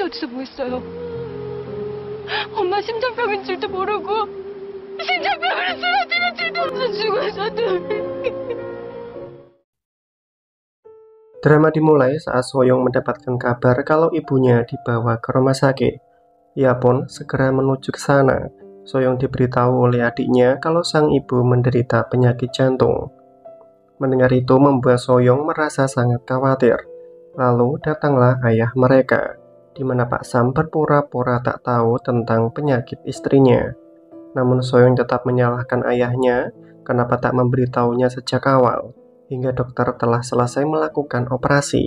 아버지 어디서 뭐 했어요? 엄마 심장병인 줄도 모르고 심장병으로 쓰러지는 줄도 없어 죽어서도. Drama dimulai saat Soyong mendapatkan kabar kalau ibunya dibawa ke rumah sakit. Ia pun segera menuju ke sana. Soyong diberitahu oleh adiknya kalau sang ibu menderita penyakit jantung. Mendengar itu membuat Soyong merasa sangat khawatir. Lalu datanglah ayah mereka, di mana Pak Sam berpura-pura tak tahu tentang penyakit istrinya. Namun Soyong tetap menyalahkan ayahnya kenapa tak memberitahunya sejak awal, hingga dokter telah selesai melakukan operasi.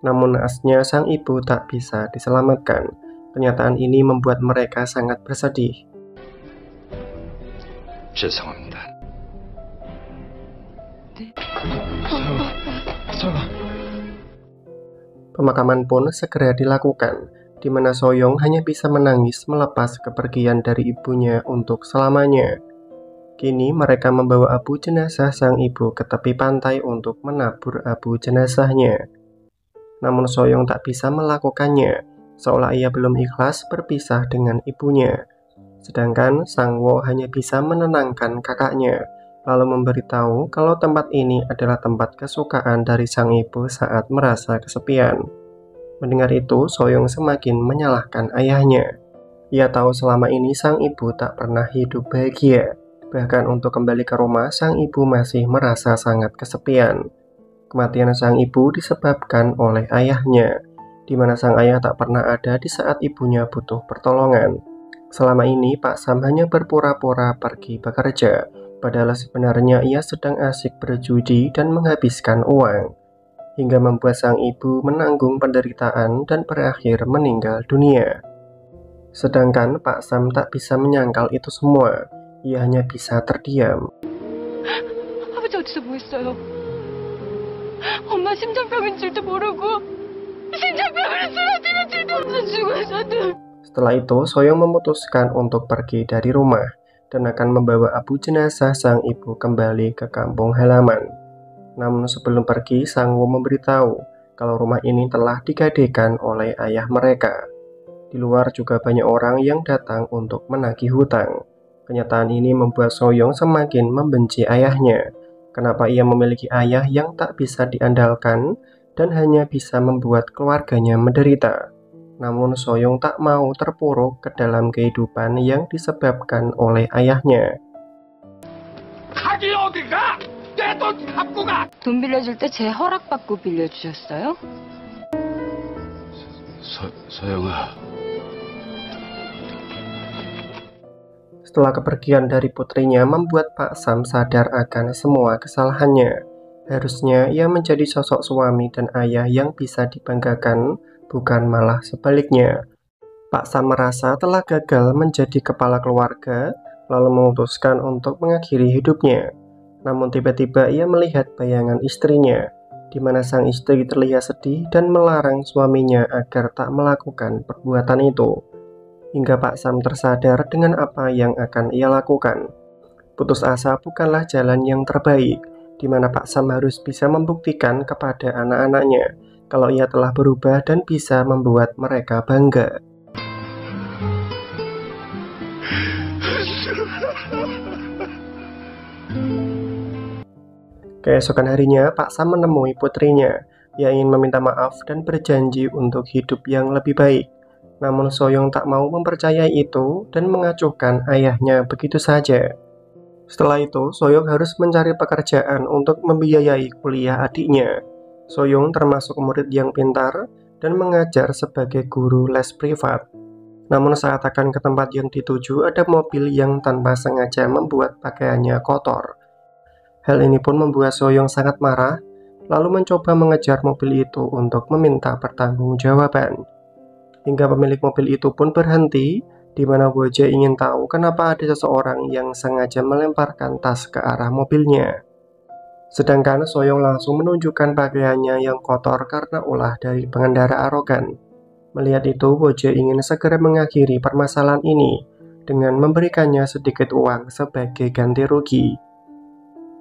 Namun naasnya sang ibu tak bisa diselamatkan. Kenyataan ini membuat mereka sangat bersedih. 죄송합니다. Pemakaman pun segera dilakukan, di mana Soyong hanya bisa menangis melepas kepergian dari ibunya untuk selamanya. Kini mereka membawa abu jenazah sang ibu ke tepi pantai untuk menabur abu jenazahnya. Namun Soyong tak bisa melakukannya, seolah ia belum ikhlas berpisah dengan ibunya. Sedangkan Sang Wo hanya bisa menenangkan kakaknya, lalu memberitahu kalau tempat ini adalah tempat kesukaan dari sang ibu saat merasa kesepian. Mendengar itu, Soyong semakin menyalahkan ayahnya. Ia tahu selama ini sang ibu tak pernah hidup bahagia. Bahkan untuk kembali ke rumah, sang ibu masih merasa sangat kesepian. Kematian sang ibu disebabkan oleh ayahnya, di mana sang ayah tak pernah ada di saat ibunya butuh pertolongan. Selama ini, Pak Sam hanya berpura-pura pergi bekerja, padahal sebenarnya ia sedang asik berjudi dan menghabiskan uang, hingga membuat sang ibu menanggung penderitaan dan berakhir meninggal dunia. Sedangkan Pak Sam tak bisa menyangkal itu semua. Ia hanya bisa terdiam. 아버지 어디서 뭐 했어요? 엄마 심장병인 줄도 모르고 심장병으로 쓰러지는 줄도 없어 죽어서도. Setelah itu, Soyong memutuskan untuk pergi dari rumah dan akan membawa abu jenazah sang ibu kembali ke kampung halaman. Namun sebelum pergi, Sang Wo memberitahu kalau rumah ini telah digadaikan oleh ayah mereka. Di luar juga banyak orang yang datang untuk menagih hutang. Kenyataan ini membuat Soyong semakin membenci ayahnya. Kenapa ia memiliki ayah yang tak bisa diandalkan dan hanya bisa membuat keluarganya menderita. Namun Soyong tak mau terpuruk ke dalam kehidupan yang disebabkan oleh ayahnya. 돈 빌려줄 때 제 허락받고 빌려주셨어요? 소영아. Setelah kepergian dari putrinya membuat Pak Sam sadar akan semua kesalahannya. Harusnya ia menjadi sosok suami dan ayah yang bisa dibanggakan, bukan malah sebaliknya. Pak Sam merasa telah gagal menjadi kepala keluarga, lalu memutuskan untuk mengakhiri hidupnya. Namun tiba-tiba ia melihat bayangan istrinya, di mana sang istri terlihat sedih dan melarang suaminya agar tak melakukan perbuatan itu. Hingga Pak Sam tersadar dengan apa yang akan ia lakukan. Putus asa bukanlah jalan yang terbaik, di mana Pak Sam harus bisa membuktikan kepada anak-anaknya kalau ia telah berubah dan bisa membuat mereka bangga. Keesokan harinya, Pak Sam menemui putrinya. Ia ingin meminta maaf dan berjanji untuk hidup yang lebih baik. Namun Soyong tak mau mempercayai itu dan mengacuhkan ayahnya begitu saja. Setelah itu, Soyong harus mencari pekerjaan untuk membiayai kuliah adiknya. Soyong termasuk murid yang pintar dan mengajar sebagai guru les privat. Namun saat akan ke tempat yang dituju, ada mobil yang tanpa sengaja membuat pakaiannya kotor. Hal ini pun membuat Soyong sangat marah, lalu mencoba mengejar mobil itu untuk meminta pertanggungjawaban. Hingga pemilik mobil itu pun berhenti, di mana Woje ingin tahu kenapa ada seseorang yang sengaja melemparkan tas ke arah mobilnya. Sedangkan Soyong langsung menunjukkan pakaiannya yang kotor karena ulah dari pengendara arogan. Melihat itu, Woje ingin segera mengakhiri permasalahan ini dengan memberikannya sedikit uang sebagai ganti rugi.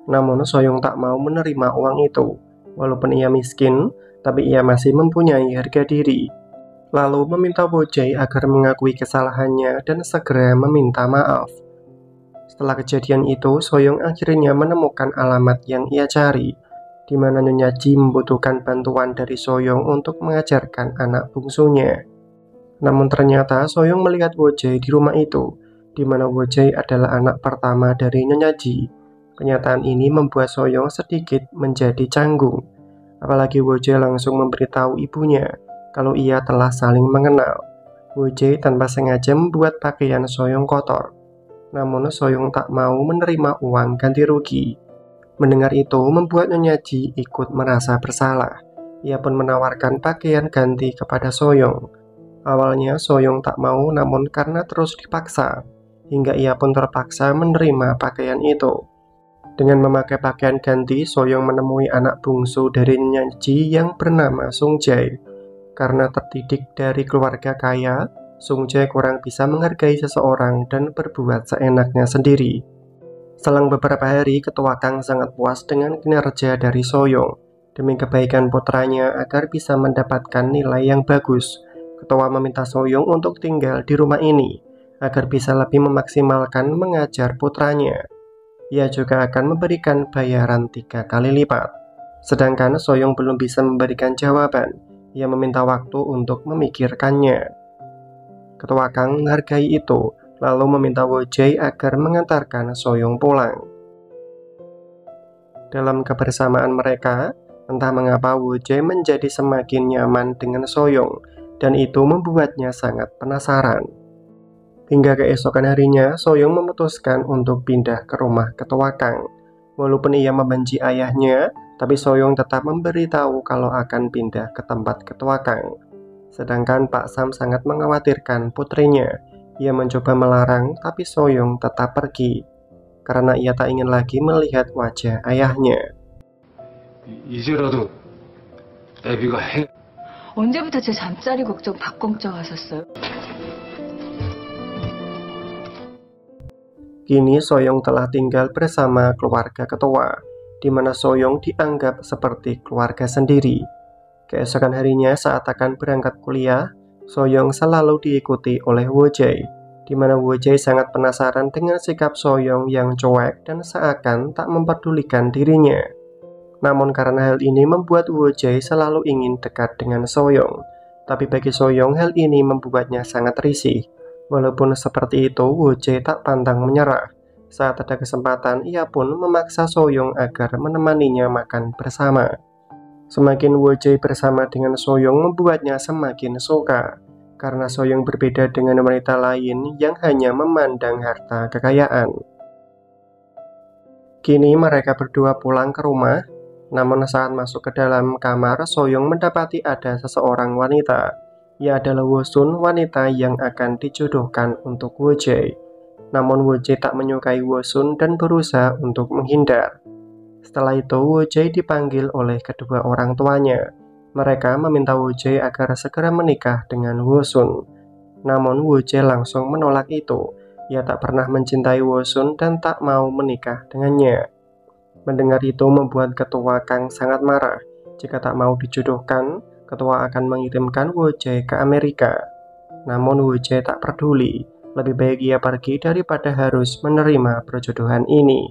Namun Soyong tak mau menerima uang itu. Walaupun ia miskin, tapi ia masih mempunyai harga diri. lalu meminta Wojay agar mengakui kesalahannya dan segera meminta maaf. Setelah kejadian itu, Soyong akhirnya menemukan alamat yang ia cari, di mana Nyonya Ji membutuhkan bantuan dari Soyong untuk mengajarkan anak bungsunya. Namun ternyata Soyong melihat Wojay di rumah itu, di mana Wojay adalah anak pertama dari Nyonya Ji. Kenyataan ini membuat Soyong sedikit menjadi canggung, apalagi Wojay langsung memberitahu ibunya kalau ia telah saling mengenal. Wojay tanpa sengaja membuat pakaian Soyong kotor, namun Soyong tak mau menerima uang ganti rugi. Mendengar itu membuat Nyonya Ji ikut merasa bersalah. Ia pun menawarkan pakaian ganti kepada Soyong. Awalnya Soyong tak mau, namun karena terus dipaksa, hingga ia pun terpaksa menerima pakaian itu. Dengan memakai pakaian ganti, Soyong menemui anak bungsu dari Nyonya Ji yang bernama Sung Jae. Karena terdidik dari keluarga kaya, Sung Jae kurang bisa menghargai seseorang dan berbuat seenaknya sendiri. Selang beberapa hari, Ketua Kang sangat puas dengan kinerja dari Soyong. Demi kebaikan putranya agar bisa mendapatkan nilai yang bagus, Ketua meminta Soyong untuk tinggal di rumah ini, agar bisa lebih memaksimalkan mengajar putranya. Ia juga akan memberikan bayaran 3 kali lipat. Sedangkan Soyong belum bisa memberikan jawaban. Ia meminta waktu untuk memikirkannya. Ketua Kang menghargai itu, lalu meminta Wojay agar mengantarkan Soyong pulang. Dalam kebersamaan mereka, entah mengapa Wojay menjadi semakin nyaman dengan Soyong, dan itu membuatnya sangat penasaran. Hingga keesokan harinya, Soyong memutuskan untuk pindah ke rumah Ketua Kang. Walaupun ia membenci ayahnya, tapi Soyong tetap memberitahu kalau akan pindah ke tempat Ketua Kang. Sedangkan Pak Sam sangat mengkhawatirkan putrinya. Ia mencoba melarang, tapi Soyong tetap pergi, karena ia tak ingin lagi melihat wajah ayahnya. 이제라도 애비가 언제부터 제 잠자리 걱정, 밥 걱정하셨어요? Kini Soyong telah tinggal bersama keluarga ketua, di mana Soyong dianggap seperti keluarga sendiri. Keesokan harinya saat akan berangkat kuliah, Soyong selalu diikuti oleh Wojay, di mana Wojay sangat penasaran dengan sikap Soyong yang cuek dan seakan tak memperdulikan dirinya. Namun karena hal ini membuat Wojay selalu ingin dekat dengan Soyong, tapi bagi Soyong hal ini membuatnya sangat risih. Walaupun seperti itu, Wojay tak pantang menyerah. Saat ada kesempatan, ia pun memaksa Soyong agar menemaninya makan bersama. Semakin Wojay bersama dengan Soyong membuatnya semakin suka, karena Soyong berbeda dengan wanita lain yang hanya memandang harta kekayaan. Kini mereka berdua pulang ke rumah, namun saat masuk ke dalam kamar, Soyong mendapati ada seseorang wanita. Ia adalah Wosun, wanita yang akan dijodohkan untuk Wojay. Namun Wojay tak menyukai Wosun dan berusaha untuk menghindar. Setelah itu Wojay dipanggil oleh kedua orang tuanya. Mereka meminta Wojay agar segera menikah dengan Wosun. Namun Wojay langsung menolak itu. Ia tak pernah mencintai Wosun dan tak mau menikah dengannya. Mendengar itu membuat Ketua Kang sangat marah. Jika tak mau dijodohkan, Ketua akan mengirimkan Wojay ke Amerika. Namun Wojay tak peduli, lebih baik ia pergi daripada harus menerima perjodohan ini.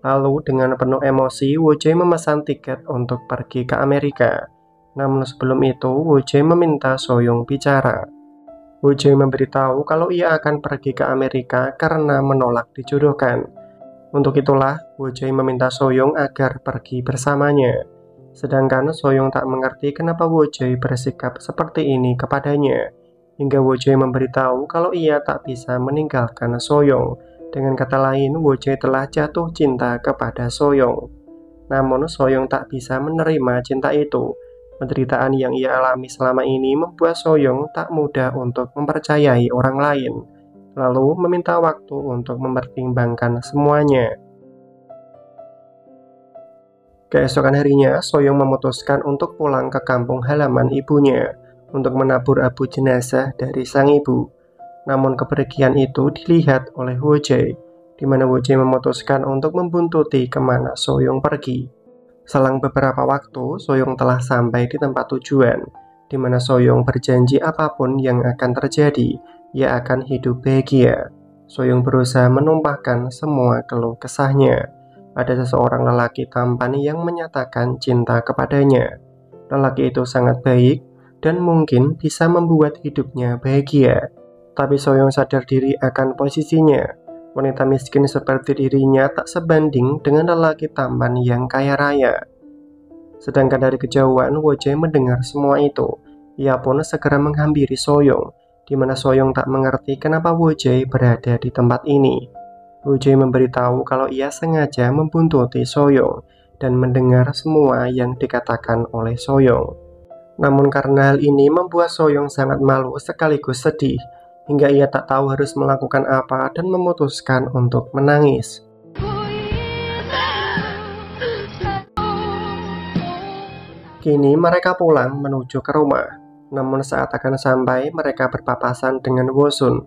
Lalu dengan penuh emosi, Wojay memesan tiket untuk pergi ke Amerika. Namun sebelum itu, Wojay meminta Soyong bicara. Wojay memberitahu kalau ia akan pergi ke Amerika karena menolak dijodohkan. Untuk itulah, Wojay meminta Soyong agar pergi bersamanya. Sedangkan Soyong tak mengerti kenapa Wojay bersikap seperti ini kepadanya, hingga Wojay memberitahu kalau ia tak bisa meninggalkan Soyong. Dengan kata lain, Wojay telah jatuh cinta kepada Soyong. Namun Soyong tak bisa menerima cinta itu. Penderitaan yang ia alami selama ini membuat Soyong tak mudah untuk mempercayai orang lain, lalu meminta waktu untuk mempertimbangkan semuanya. Keesokan harinya, Soyong memutuskan untuk pulang ke kampung halaman ibunya untuk menabur abu jenazah dari sang ibu. Namun kepergian itu dilihat oleh Wojay, di mana Wojay memutuskan untuk membuntuti kemana Soyong pergi. Selang beberapa waktu, Soyong telah sampai di tempat tujuan, di mana Soyong berjanji apapun yang akan terjadi, ia akan hidup bahagia. Soyong berusaha menumpahkan semua keluh kesahnya. Ada seseorang lelaki tampan yang menyatakan cinta kepadanya. Lelaki itu sangat baik dan mungkin bisa membuat hidupnya bahagia. Tapi Soyong sadar diri akan posisinya. Wanita miskin seperti dirinya tak sebanding dengan lelaki tampan yang kaya raya. Sedangkan dari kejauhan, Wo-jae mendengar semua itu. Ia pun segera menghampiri Soyong, di mana Soyong tak mengerti kenapa Wo-jae berada di tempat ini. Wo-jae memberitahu kalau ia sengaja membuntuti Soyong dan mendengar semua yang dikatakan oleh Soyong. Namun karena hal ini membuat Soyong sangat malu sekaligus sedih, hingga ia tak tahu harus melakukan apa dan memutuskan untuk menangis. Kini mereka pulang menuju ke rumah. Namun saat akan sampai, mereka berpapasan dengan Wo-sun.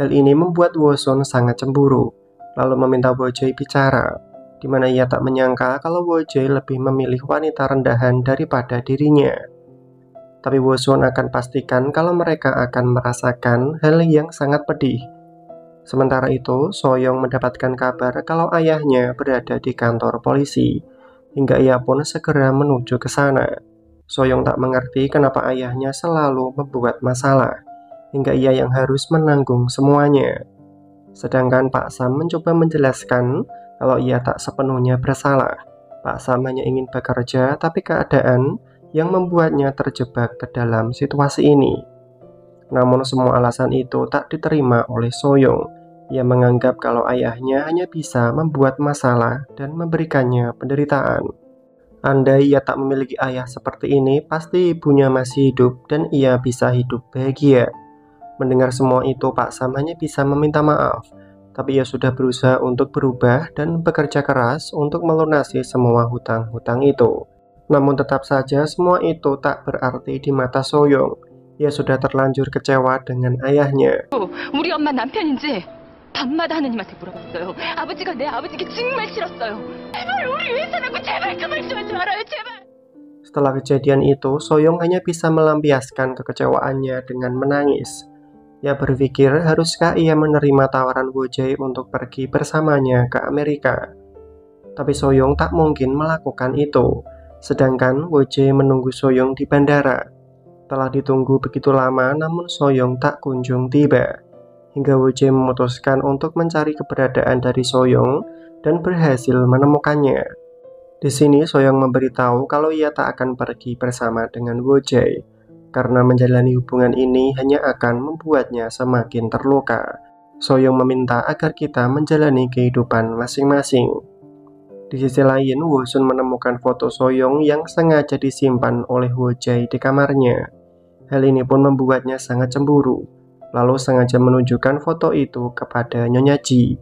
Hal ini membuat Wo-sun sangat cemburu, lalu meminta Wo-jae bicara, di mana ia tak menyangka kalau Wo-jae lebih memilih wanita rendahan daripada dirinya. Tapi Wo-sun akan pastikan kalau mereka akan merasakan hal yang sangat pedih. Sementara itu, Soyong mendapatkan kabar kalau ayahnya berada di kantor polisi, hingga ia pun segera menuju ke sana. Soyong tak mengerti kenapa ayahnya selalu membuat masalah, hingga ia yang harus menanggung semuanya. Sedangkan Pak Sam mencoba menjelaskan kalau ia tak sepenuhnya bersalah. Pak Sam hanya ingin bekerja, tapi keadaan yang membuatnya terjebak ke dalam situasi ini. Namun semua alasan itu tak diterima oleh Soyong. Ia menganggap kalau ayahnya hanya bisa membuat masalah dan memberikannya penderitaan. Andai ia tak memiliki ayah seperti ini, pasti ibunya masih hidup dan ia bisa hidup bahagia. Mendengar semua itu, Pak Sam hanya bisa meminta maaf, tapi ia sudah berusaha untuk berubah dan bekerja keras untuk melunasi semua hutang-hutang itu. Namun tetap saja semua itu tak berarti di mata Soyong. Ia sudah terlanjur kecewa dengan ayahnya. 우리 엄마 남편인지 밤마다 하느님한테 물어봤어요. 아버지가 내 아버지께 정말 싫었어요. 제발 우리 회사라고 제발 그 말씀하지 말아요. 제발. Setelah kejadian itu, Soyong hanya bisa melampiaskan kekecewaannya dengan menangis. Ia berpikir haruskah ia menerima tawaran Wo-jae untuk pergi bersamanya ke Amerika. Tapi Soyong tak mungkin melakukan itu. Sedangkan Wo-jae menunggu Soyong di bandara. Telah ditunggu begitu lama, namun Soyong tak kunjung tiba. Hingga Wo-jae memutuskan untuk mencari keberadaan dari Soyong dan berhasil menemukannya. Di sini Soyong memberitahu kalau ia tak akan pergi bersama dengan Wo-jae, karena menjalani hubungan ini hanya akan membuatnya semakin terluka. Soyong meminta agar kita menjalani kehidupan masing-masing. Di sisi lain, Wo-sun menemukan foto Soyong yang sengaja disimpan oleh Wo-jae di kamarnya. Hal ini pun membuatnya sangat cemburu, lalu sengaja menunjukkan foto itu kepada Nyonya Ji.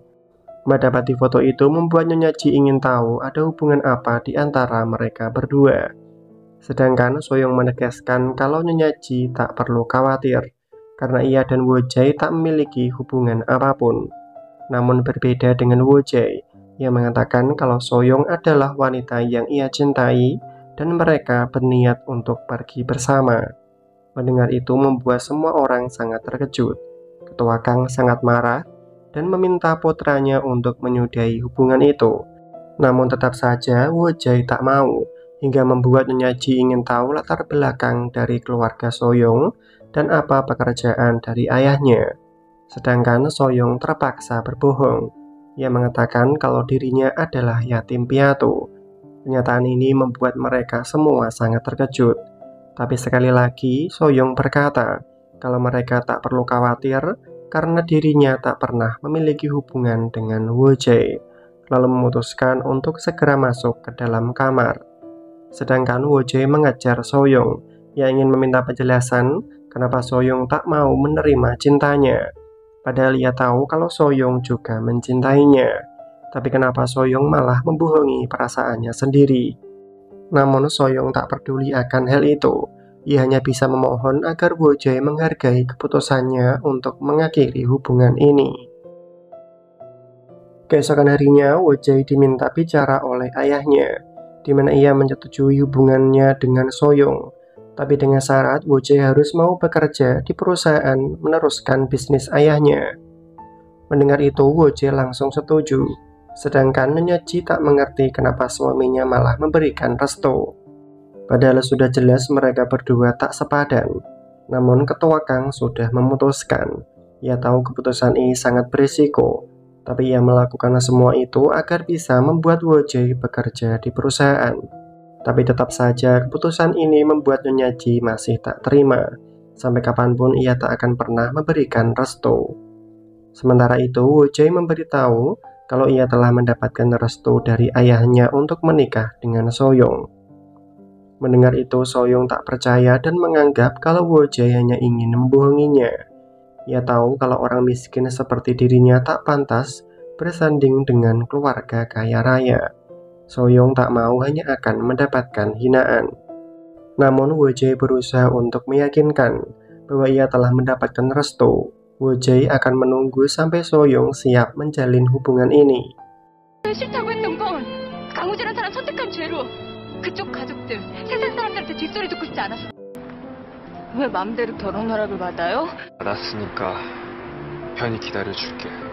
Mendapati foto itu membuat Nyonya Ji ingin tahu ada hubungan apa di antara mereka berdua. Sedangkan Soyong menegaskan kalau Nyonya Ji tak perlu khawatir, karena ia dan Wo-jae tak memiliki hubungan apapun. Namun berbeda dengan Wo-jae, ia mengatakan kalau Soyong adalah wanita yang ia cintai dan mereka berniat untuk pergi bersama. Mendengar itu membuat semua orang sangat terkejut. Ketua Kang sangat marah dan meminta putranya untuk menyudahi hubungan itu. Namun tetap saja Wo-jae tak mau, hingga membuat Nyonya Ji ingin tahu latar belakang dari keluarga Soyong dan apa pekerjaan dari ayahnya. Sedangkan Soyong terpaksa berbohong. Ia mengatakan kalau dirinya adalah yatim piatu. Kenyataan ini membuat mereka semua sangat terkejut. Tapi sekali lagi Soyong berkata kalau mereka tak perlu khawatir karena dirinya tak pernah memiliki hubungan dengan Wo-jae, lalu memutuskan untuk segera masuk ke dalam kamar. Sedangkan Wo-jae mengejar Soyong. Ia ingin meminta penjelasan kenapa Soyong tak mau menerima cintanya. Padahal ia tahu kalau Soyong juga mencintainya. Tapi kenapa Soyong malah membohongi perasaannya sendiri? Namun Soyong tak peduli akan hal itu. Ia hanya bisa memohon agar Wo-jae menghargai keputusannya untuk mengakhiri hubungan ini. Keesokan harinya, Wo-jae diminta bicara oleh ayahnya, di mana ia menyetujui hubungannya dengan Soyong. Tapi dengan syarat Woje harus mau bekerja di perusahaan meneruskan bisnis ayahnya. Mendengar itu, Woje langsung setuju. Sedangkan Nyonya Ji tak mengerti kenapa suaminya malah memberikan restu. Padahal sudah jelas mereka berdua tak sepadan. Namun ketua Kang sudah memutuskan. Ia tahu keputusan ini sangat berisiko, tapi ia melakukan semua itu agar bisa membuat Woje bekerja di perusahaan. Tapi tetap saja keputusan ini membuat Nyonya Ji masih tak terima. Sampai kapanpun ia tak akan pernah memberikan restu. Sementara itu, Woje memberitahu kalau ia telah mendapatkan restu dari ayahnya untuk menikah dengan Soyong. Mendengar itu, Soyong tak percaya dan menganggap kalau Woje hanya ingin membohonginya. Ia tahu kalau orang miskin seperti dirinya tak pantas bersanding dengan keluarga kaya raya. Soyong tak mau hanya akan mendapatkan hinaan. Namun Woje berusaha untuk meyakinkan bahwa ia telah mendapatkan restu. Woje akan menunggu sampai Soyong siap menjalin hubungan ini. 싫다고 했던 건 강우재란 사람 선택한 죄로 그쪽 가족들, 세상 사람들한테 뒷소리 듣고 싶지 않았어. 왜 맘대로 결혼 허락을 받아요? 알았으니까 편히 기다려줄게.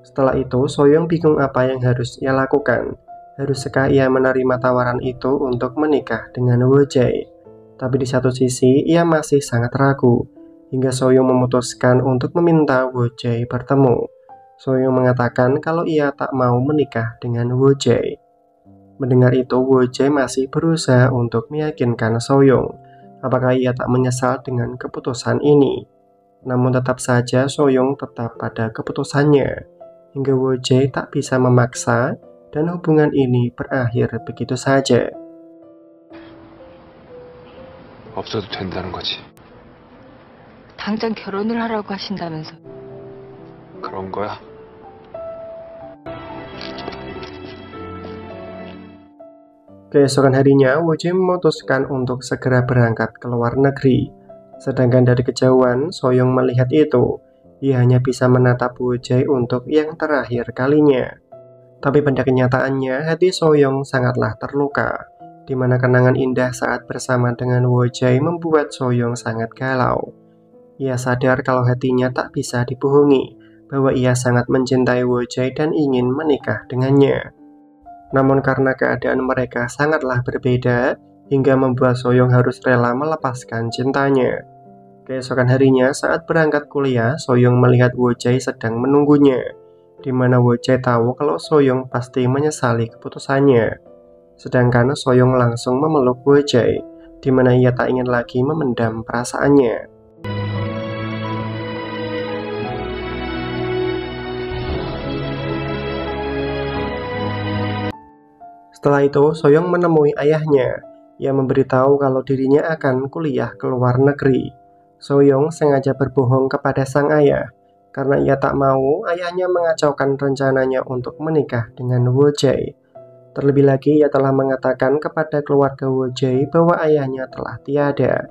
Setelah itu, Soyong bingung apa yang harus ia lakukan. Haruskah ia menerima tawaran itu untuk menikah dengan Woje? Tapi di satu sisi, ia masih sangat ragu. Hingga Soyong memutuskan untuk meminta Woje bertemu. Soyong mengatakan kalau ia tak mau menikah dengan Woje. Mendengar itu, Woje masih berusaha untuk meyakinkan Soyong. Apakah ia tak menyesal dengan keputusan ini? Namun tetap saja Soyong tetap pada keputusannya. Hingga Woje tak bisa memaksa dan hubungan ini berakhir begitu saja. 없어도 된다는 거지. 당장 결혼을 하라고 하신다면서. 그런 거야? Keesokan harinya, Woje memutuskan untuk segera berangkat ke luar negeri. Sedangkan dari kejauhan, Soyong melihat itu. Ia hanya bisa menatap Woje untuk yang terakhir kalinya. Tapi pada kenyataannya, hati Soyong sangatlah terluka, di mana kenangan indah saat bersama dengan Woje membuat Soyong sangat galau. Ia sadar kalau hatinya tak bisa dibohongi, bahwa ia sangat mencintai Woje dan ingin menikah dengannya. Namun karena keadaan mereka sangatlah berbeda, hingga membuat Soyong harus rela melepaskan cintanya. Keesokan harinya saat berangkat kuliah, Soyong melihat Woje sedang menunggunya, di mana Woje tahu kalau Soyong pasti menyesali keputusannya. Sedangkan Soyong langsung memeluk Woje, di mana ia tak ingin lagi memendam perasaannya. Setelah itu, Soyong menemui ayahnya. Ia memberitahu kalau dirinya akan kuliah ke luar negeri. Soyong sengaja berbohong kepada sang ayah, karena ia tak mau ayahnya mengacaukan rencananya untuk menikah dengan Woje. Terlebih lagi, ia telah mengatakan kepada keluarga Woje bahwa ayahnya telah tiada.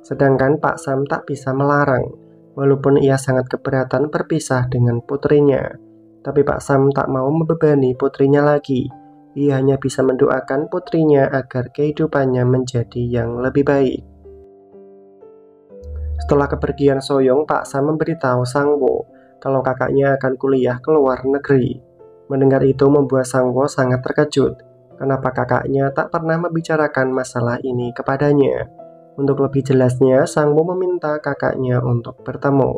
Sedangkan Pak Sam tak bisa melarang, walaupun ia sangat keberatan berpisah dengan putrinya. Tapi Pak Sam tak mau membebani putrinya lagi. Ia hanya bisa mendoakan putrinya agar kehidupannya menjadi yang lebih baik. Setelah kepergian Soyong, Pak Sam memberitahu Sangwo kalau kakaknya akan kuliah ke luar negeri. Mendengar itu membuat Sangwo sangat terkejut. Kenapa kakaknya tak pernah membicarakan masalah ini kepadanya? Untuk lebih jelasnya, Sangwo meminta kakaknya untuk bertemu,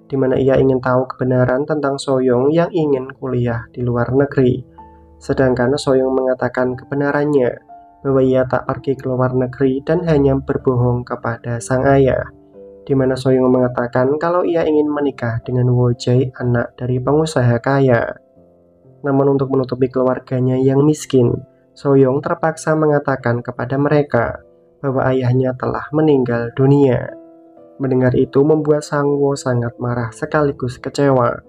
di mana ia ingin tahu kebenaran tentang Soyong yang ingin kuliah di luar negeri. Sedangkan Soyong mengatakan kebenarannya, bahwa ia tak pergi ke luar negeri dan hanya berbohong kepada sang ayah, di mana Soyong mengatakan kalau ia ingin menikah dengan Woje, anak dari pengusaha kaya. Namun untuk menutupi keluarganya yang miskin, Soyong terpaksa mengatakan kepada mereka bahwa ayahnya telah meninggal dunia. Mendengar itu membuat Sangwo sangat marah sekaligus kecewa.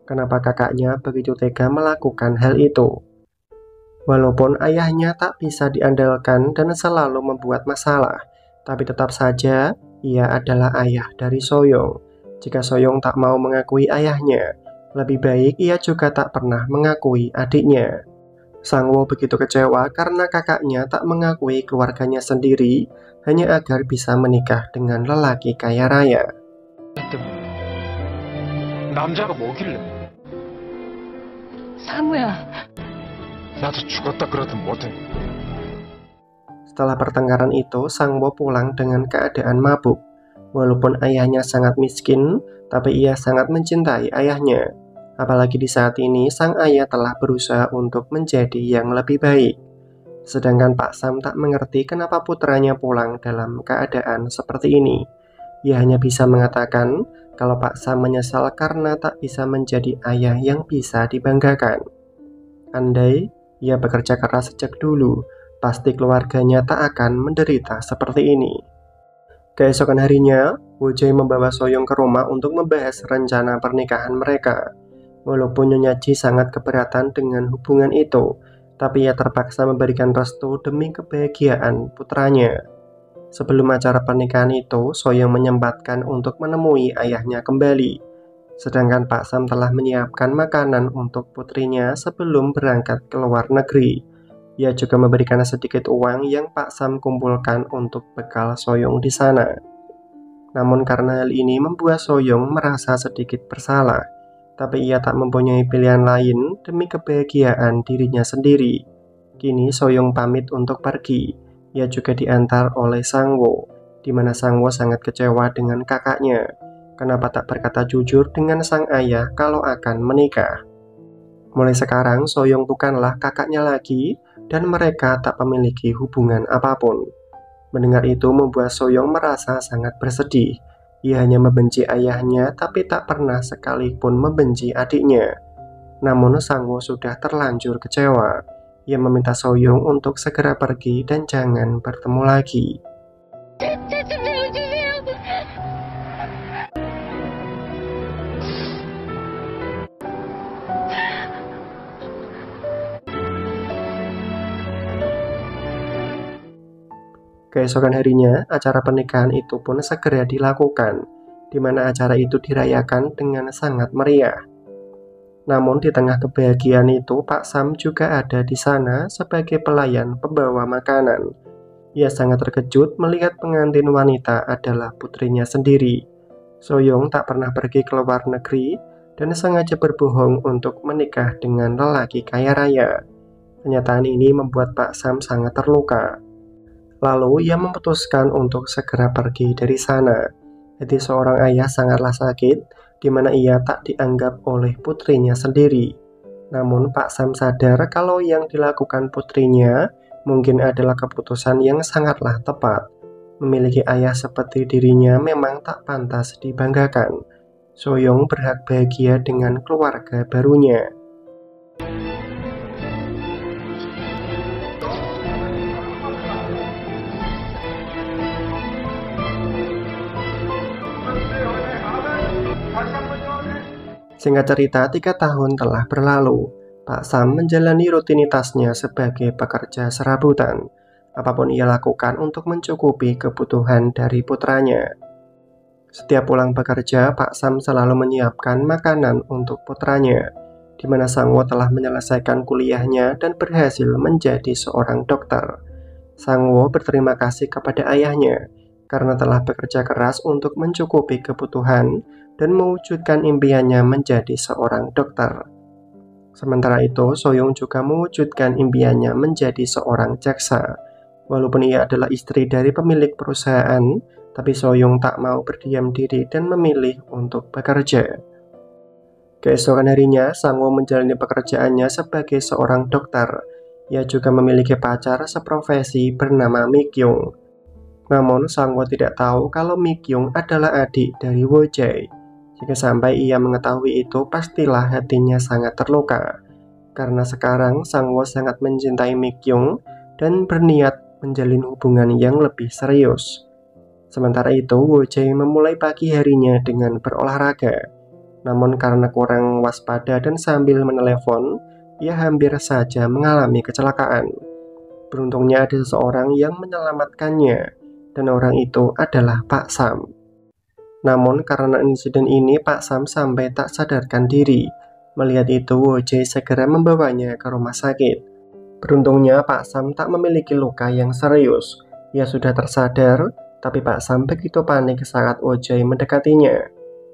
Kenapa kakaknya begitu tega melakukan hal itu? Walaupun ayahnya tak bisa diandalkan dan selalu membuat masalah, tapi tetap saja ia adalah ayah dari Soyong. Jika Soyong tak mau mengakui ayahnya, lebih baik ia juga tak pernah mengakui adiknya. Sang Wo begitu kecewa karena kakaknya tak mengakui keluarganya sendiri hanya agar bisa menikah dengan lelaki kaya raya. 남자가 뭐길래? 상우야, 나도 죽었다 그러든 뭐든. Setelah pertengkaran itu, Sang Wo pulang dengan keadaan mabuk. Walaupun ayahnya sangat miskin, tapi ia sangat mencintai ayahnya. Apalagi di saat ini, sang ayah telah berusaha untuk menjadi yang lebih baik. Sedangkan Pak Sam tak mengerti kenapa putranya pulang dalam keadaan seperti ini. Ia hanya bisa mengatakan kalau Pak Sam menyesal karena tak bisa menjadi ayah yang bisa dibanggakan. Andai ia bekerja keras sejak dulu, pasti keluarganya tak akan menderita seperti ini. Keesokan harinya, Wo Jai membawa Soyong ke rumah untuk membahas rencana pernikahan mereka. Walaupun Nyonya Ji sangat keberatan dengan hubungan itu, tapi ia terpaksa memberikan restu demi kebahagiaan putranya. Sebelum acara pernikahan itu, Soyong menyempatkan untuk menemui ayahnya kembali. Sedangkan Pak Sam telah menyiapkan makanan untuk putrinya sebelum berangkat ke luar negeri. Ia juga memberikan sedikit uang yang Pak Sam kumpulkan untuk bekal Soyong di sana. Namun karena hal ini membuat Soyong merasa sedikit bersalah, tapi ia tak mempunyai pilihan lain demi kebahagiaan dirinya sendiri. Kini Soyong pamit untuk pergi. Ia juga diantar oleh Sang Wo, di mana Sang Wo sangat kecewa dengan kakaknya. Kenapa tak berkata jujur dengan sang ayah kalau akan menikah? Mulai sekarang Soyong bukanlah kakaknya lagi, dan mereka tak memiliki hubungan apapun. Mendengar itu membuat Soyong merasa sangat bersedih. Ia hanya membenci ayahnya, tapi tak pernah sekalipun membenci adiknya. Namun Sang Wo sudah terlanjur kecewa. Ia meminta Soyong untuk segera pergi dan jangan bertemu lagi. Keesokan harinya, acara pernikahan itu pun segera dilakukan, di mana acara itu dirayakan dengan sangat meriah. Namun di tengah kebahagiaan itu, Pak Sam juga ada di sana sebagai pelayan pembawa makanan. Ia sangat terkejut melihat pengantin wanita adalah putrinya sendiri. Soyong tak pernah pergi ke luar negeri dan sengaja berbohong untuk menikah dengan lelaki kaya raya. Kenyataan ini membuat Pak Sam sangat terluka. Lalu ia memutuskan untuk segera pergi dari sana. Jadi seorang ayah sangatlah sakit, di mana ia tak dianggap oleh putrinya sendiri. Namun Pak Sam sadar kalau yang dilakukan putrinya mungkin adalah keputusan yang sangatlah tepat. Memiliki ayah seperti dirinya memang tak pantas dibanggakan. Soyong berhak bahagia dengan keluarga barunya. Singkat cerita, 3 tahun telah berlalu. Pak Sam menjalani rutinitasnya sebagai pekerja serabutan. Apapun ia lakukan untuk mencukupi kebutuhan dari putranya. Setiap pulang bekerja, Pak Sam selalu menyiapkan makanan untuk putranya, di mana Sang Wo telah menyelesaikan kuliahnya dan berhasil menjadi seorang dokter. Sang Wo berterima kasih kepada ayahnya karena telah bekerja keras untuk mencukupi kebutuhan dan mewujudkan impiannya menjadi seorang dokter. Sementara itu, Soyong juga mewujudkan impiannya menjadi seorang jaksa. Walaupun ia adalah istri dari pemilik perusahaan, tapi Soyong tak mau berdiam diri dan memilih untuk bekerja. Keesokan harinya, Sang Wo menjalani pekerjaannya sebagai seorang dokter. Ia juga memiliki pacar seprofesi bernama Mi Kyung. Namun, Sang Wo tidak tahu kalau Mi Kyung adalah adik dari Wo Jai. Jika sampai ia mengetahui itu, pastilah hatinya sangat terluka. Karena sekarang Sang Wo sangat mencintai Mi Kyung dan berniat menjalin hubungan yang lebih serius. Sementara itu, Wo Jai memulai pagi harinya dengan berolahraga. Namun karena kurang waspada dan sambil menelepon, ia hampir saja mengalami kecelakaan. Beruntungnya ada seseorang yang menyelamatkannya, dan orang itu adalah Pak Sam. Namun karena insiden ini Pak Sam sampai tak sadarkan diri. Melihat itu, Wo Jai segera membawanya ke rumah sakit. Beruntungnya Pak Sam tak memiliki luka yang serius. Ia sudah tersadar, tapi Pak Sam begitu panik saat Woo-jae mendekatinya.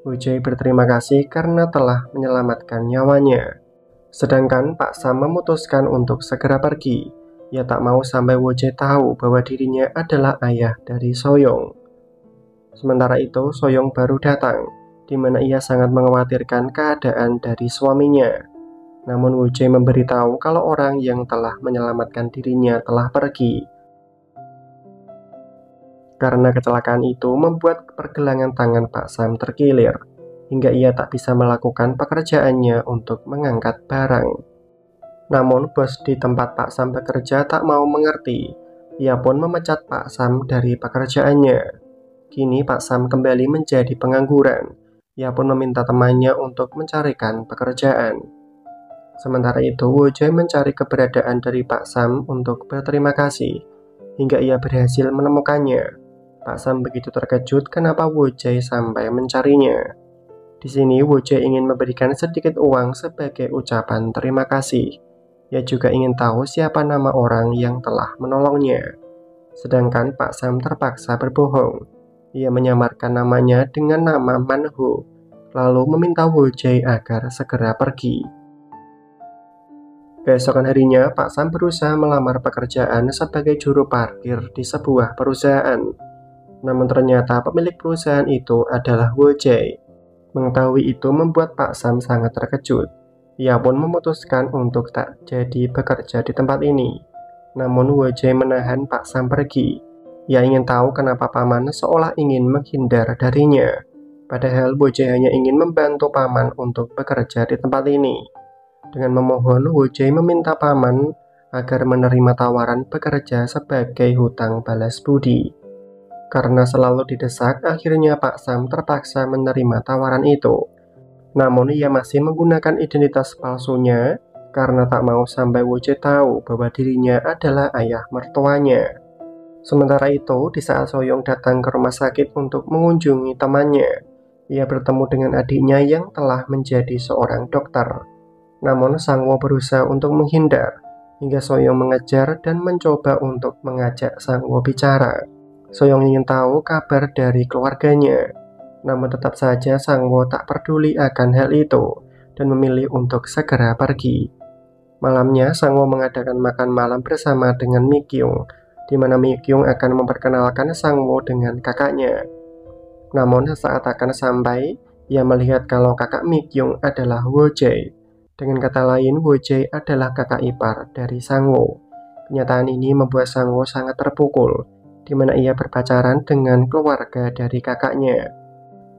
Woo-jae berterima kasih karena telah menyelamatkan nyawanya. Sedangkan Pak Sam memutuskan untuk segera pergi. Ia tak mau sampai Woo-jae tahu bahwa dirinya adalah ayah dari Soyoung. Sementara itu, Soyoung baru datang, di mana ia sangat mengkhawatirkan keadaan dari suaminya. Namun Woo-jae memberitahu kalau orang yang telah menyelamatkan dirinya telah pergi. Karena kecelakaan itu membuat pergelangan tangan Pak Sam terkilir, hingga ia tak bisa melakukan pekerjaannya untuk mengangkat barang. Namun bos di tempat Pak Sam bekerja tak mau mengerti. Ia pun memecat Pak Sam dari pekerjaannya. Kini Pak Sam kembali menjadi pengangguran. Ia pun meminta temannya untuk mencarikan pekerjaan. Sementara itu, Woo-jae mencari keberadaan dari Pak Sam untuk berterima kasih, hingga ia berhasil menemukannya. Pak Sam begitu terkejut kenapa Woo-jae sampai mencarinya. Di sini, Woo-jae ingin memberikan sedikit uang sebagai ucapan terima kasih. Ia juga ingin tahu siapa nama orang yang telah menolongnya. Sedangkan Pak Sam terpaksa berbohong. Ia menyamarkan namanya dengan nama Man-ho, lalu meminta Woo-jae agar segera pergi. Keesokan harinya, Pak Sam berusaha melamar pekerjaan sebagai juru parkir di sebuah perusahaan. Namun ternyata pemilik perusahaan itu adalah Woo-jae. Mengetahui itu membuat Pak Sam sangat terkejut. Ia pun memutuskan untuk tak jadi bekerja di tempat ini. Namun Woo-jae menahan Pak Sam pergi. Ia ingin tahu kenapa paman seolah ingin menghindar darinya. Padahal Woo-jae hanya ingin membantu paman untuk bekerja di tempat ini. Dengan memohon, Woo-jae meminta paman agar menerima tawaran bekerja sebagai hutang balas budi. Karena selalu didesak, akhirnya Pak Sam terpaksa menerima tawaran itu. Namun ia masih menggunakan identitas palsunya karena tak mau sampai Woo-jae tahu bahwa dirinya adalah ayah mertuanya. Sementara itu, di saat Soyoung datang ke rumah sakit untuk mengunjungi temannya, ia bertemu dengan adiknya yang telah menjadi seorang dokter. Namun Sang-woo berusaha untuk menghindar, hingga Soyoung mengejar dan mencoba untuk mengajak Sang-woo bicara. Soyoung ingin tahu kabar dari keluarganya, namun tetap saja Sang-woo tak peduli akan hal itu dan memilih untuk segera pergi. Malamnya, Sang-woo mengadakan makan malam bersama dengan Mi-kyung, di mana Mi-kyung akan memperkenalkan Sang-woo dengan kakaknya. Namun saat akan sampai, ia melihat kalau kakak Mi-kyung adalah Woo-jae. Dengan kata lain, Woo-jae adalah kakak ipar dari Sang-woo. Kenyataan ini membuat Sang-woo sangat terpukul, di mana ia berpacaran dengan keluarga dari kakaknya.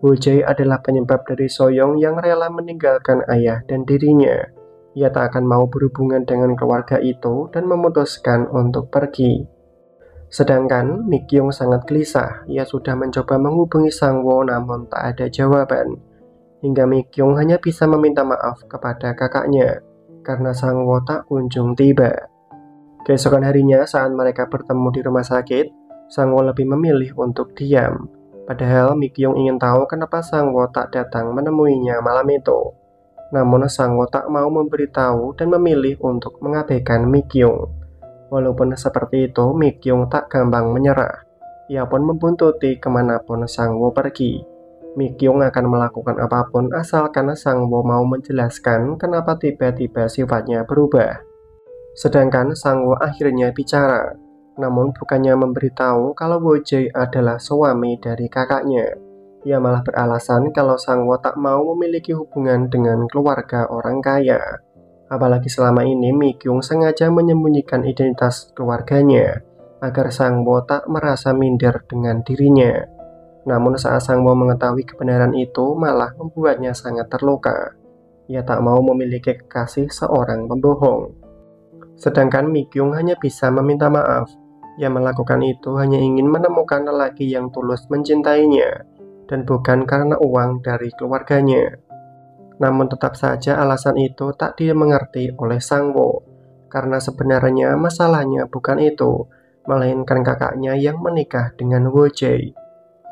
Woo-jae adalah penyebab dari Soyoung yang rela meninggalkan ayah dan dirinya. Ia tak akan mau berhubungan dengan keluarga itu dan memutuskan untuk pergi. Sedangkan Mi-kyung sangat gelisah. Ia sudah mencoba menghubungi Sang-woo namun tak ada jawaban. Hingga Mi-kyung hanya bisa meminta maaf kepada kakaknya karena Sang-woo tak kunjung tiba. Keesokan harinya saat mereka bertemu di rumah sakit, Sang-woo lebih memilih untuk diam. Padahal Mi-kyung ingin tahu kenapa Sang-woo tak datang menemuinya malam itu. Namun Sang-woo tak mau memberitahu dan memilih untuk mengabaikan Mi-kyung. Walaupun seperti itu, Mi-kyung tak gampang menyerah. Ia pun membuntuti kemanapun Sang-woo pergi. Mi-kyung akan melakukan apapun asalkan Sang-woo mau menjelaskan kenapa tiba-tiba sifatnya berubah. Sedangkan Sang-woo akhirnya bicara, namun bukannya memberitahu kalau Woo-jae adalah suami dari kakaknya. Ia malah beralasan kalau Sang-woo tak mau memiliki hubungan dengan keluarga orang kaya. Apalagi selama ini Mi-kyung sengaja menyembunyikan identitas keluarganya agar Sang-woo tak merasa minder dengan dirinya. Namun saat Sang-woo mengetahui kebenaran itu malah membuatnya sangat terluka. Ia tak mau memiliki kekasih seorang pembohong. Sedangkan Mi-kyung hanya bisa meminta maaf. Ia melakukan itu hanya ingin menemukan lelaki yang tulus mencintainya dan bukan karena uang dari keluarganya. Namun tetap saja alasan itu tak dimengerti oleh Sang-woo, karena sebenarnya masalahnya bukan itu, melainkan kakaknya yang menikah dengan Woo-jae,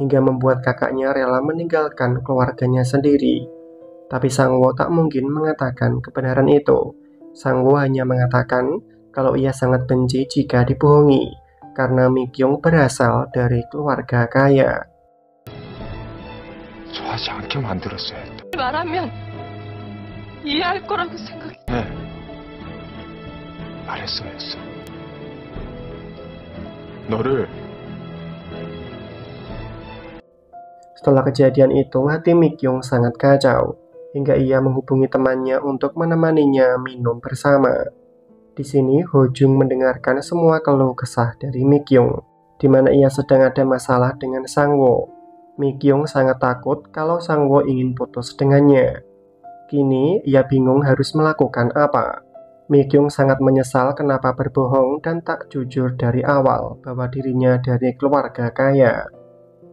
hingga membuat kakaknya rela meninggalkan keluarganya sendiri. Tapi Sang-woo tak mungkin mengatakan kebenaran itu. Sang-woo hanya mengatakan kalau ia sangat benci jika dibohongi, karena Mi Kyung berasal dari keluarga kaya. 좋아하지 않게 만들었어야 했다. 말하면 이해할 거라고 생각해. 네. 말했어야 했어. 너를 Setelah kejadian itu, hati Mi Kyung sangat kacau, hingga ia menghubungi temannya untuk menemaninya minum bersama. Di sini, Ho Jung mendengarkan semua keluh kesah dari Mi Kyung, di mana ia sedang ada masalah dengan Sang Wo. Mi Kyung sangat takut kalau Sang Wo ingin putus dengannya. Kini, ia bingung harus melakukan apa. Mi Kyung sangat menyesal kenapa berbohong dan tak jujur dari awal bahwa dirinya dari keluarga kaya.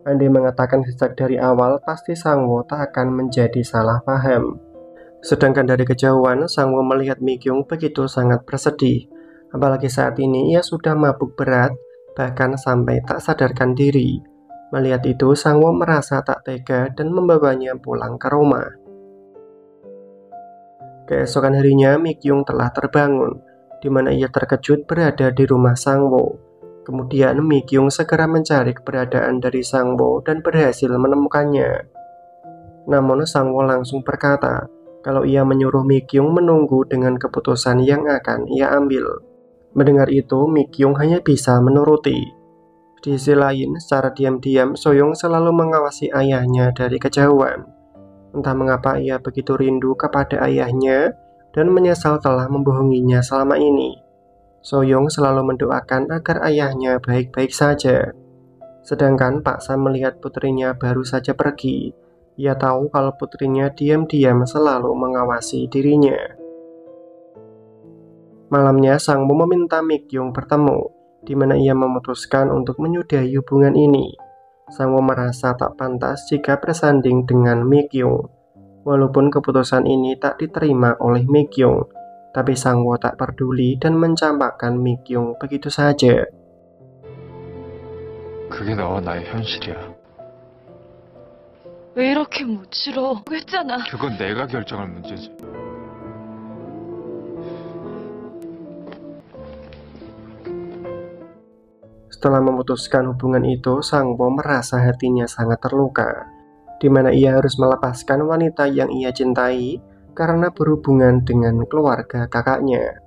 Andai mengatakan sejak dari awal, pasti Sang Wo tak akan menjadi salah paham. Sedangkan dari kejauhan, Sang Wo melihat Mi Kyung begitu sangat bersedih. Apalagi saat ini ia sudah mabuk berat, bahkan sampai tak sadarkan diri. Melihat itu, Sang Wo merasa tak tega dan membawanya pulang ke rumah. Keesokan harinya, Mi Kyung telah terbangun, di mana ia terkejut berada di rumah Sang Wo. Kemudian Mi Kyung segera mencari keberadaan dari Sang Wo dan berhasil menemukannya. Namun Sang Wo langsung berkata kalau ia menyuruh Mi Kyung menunggu dengan keputusan yang akan ia ambil. Mendengar itu, Mi Kyung hanya bisa menuruti. Di sisi lain, secara diam-diam Soyoung selalu mengawasi ayahnya dari kejauhan. Entah mengapa ia begitu rindu kepada ayahnya dan menyesal telah membohonginya selama ini. Soyoung selalu mendoakan agar ayahnya baik-baik saja. Sedangkan Pak Sam melihat putrinya baru saja pergi. Ia tahu kalau putrinya diam-diam selalu mengawasi dirinya. Malamnya Sang Wo meminta Mi Kyung bertemu, di mana ia memutuskan untuk menyudahi hubungan ini. Sang Wo merasa tak pantas jika bersanding dengan Mi Kyung. Walaupun keputusan ini tak diterima oleh Mi Kyung, tapi Sang Wo tak peduli dan mencampakkan Mi Kyung begitu saja. 그게 너와 나의 현실이야. 왜 이렇게 못 치러? 했잖아. 그건 내가 결정할 문제지. Setelah memutuskan hubungan itu, Sang Wo merasa hatinya sangat terluka, di mana ia harus melepaskan wanita yang ia cintai karena berhubungan dengan keluarga kakaknya.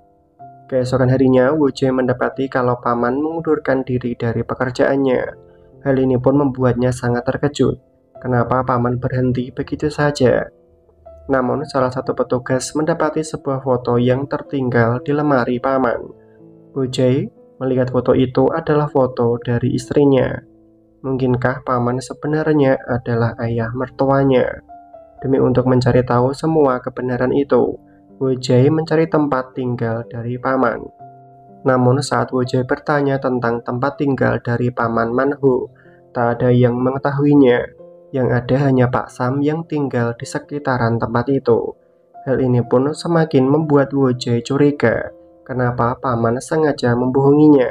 Keesokan harinya, Wo Jae mendapati kalau paman mengundurkan diri dari pekerjaannya. Hal ini pun membuatnya sangat terkejut. Kenapa paman berhenti begitu saja? Namun, salah satu petugas mendapati sebuah foto yang tertinggal di lemari paman. Wo Jae melihat foto itu adalah foto dari istrinya. Mungkinkah paman sebenarnya adalah ayah mertuanya? Demi untuk mencari tahu semua kebenaran itu, Wo Jae mencari tempat tinggal dari paman. Namun saat Wo Jae bertanya tentang tempat tinggal dari paman Man Ho, tak ada yang mengetahuinya. Yang ada hanya Pak Sam yang tinggal di sekitaran tempat itu. Hal ini pun semakin membuat Wo Jae curiga kenapa paman sengaja membohonginya.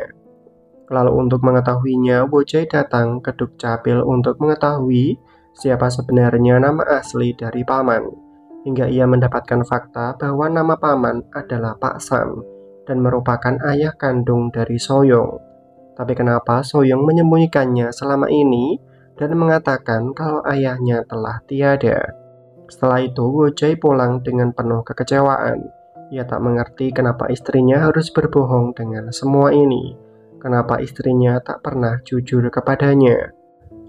Lalu untuk mengetahuinya, Wo Jae datang ke Dukcapil untuk mengetahui siapa sebenarnya nama asli dari paman, hingga ia mendapatkan fakta bahwa nama paman adalah Pak Sam dan merupakan ayah kandung dari Soyoung. Tapi kenapa Soyoung menyembunyikannya selama ini dan mengatakan kalau ayahnya telah tiada? Setelah itu, Wo Jae pulang dengan penuh kekecewaan. Ia tak mengerti kenapa istrinya harus berbohong dengan semua ini. Kenapa istrinya tak pernah jujur kepadanya?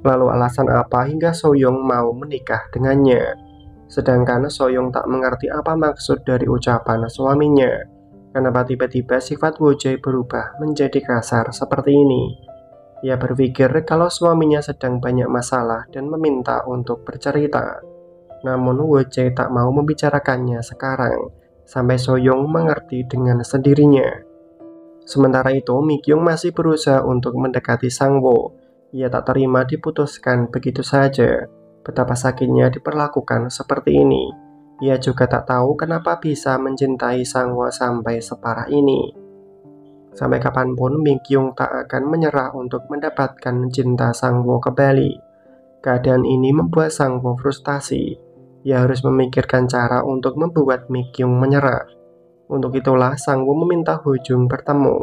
Lalu alasan apa hingga Soyoung mau menikah dengannya? Sedangkan Soyoung tak mengerti apa maksud dari ucapan suaminya. Kenapa tiba-tiba sifat Wo Jae berubah menjadi kasar seperti ini? Ia berpikir kalau suaminya sedang banyak masalah dan meminta untuk bercerita. Namun Wo Jae tak mau membicarakannya sekarang, sampai Soyoung mengerti dengan sendirinya. Sementara itu, Mi Kyung masih berusaha untuk mendekati Sang Wo. Ia tak terima diputuskan begitu saja. Betapa sakitnya diperlakukan seperti ini. Ia juga tak tahu kenapa bisa mencintai Sang Wo sampai separah ini. Sampai kapanpun Mi Kyung tak akan menyerah untuk mendapatkan cinta Sang Wo kembali. Keadaan ini membuat Sang Wo frustasi. Ia harus memikirkan cara untuk membuat Mi Kyung menyerah. Untuk itulah Sangwoo meminta Ho Jung bertemu.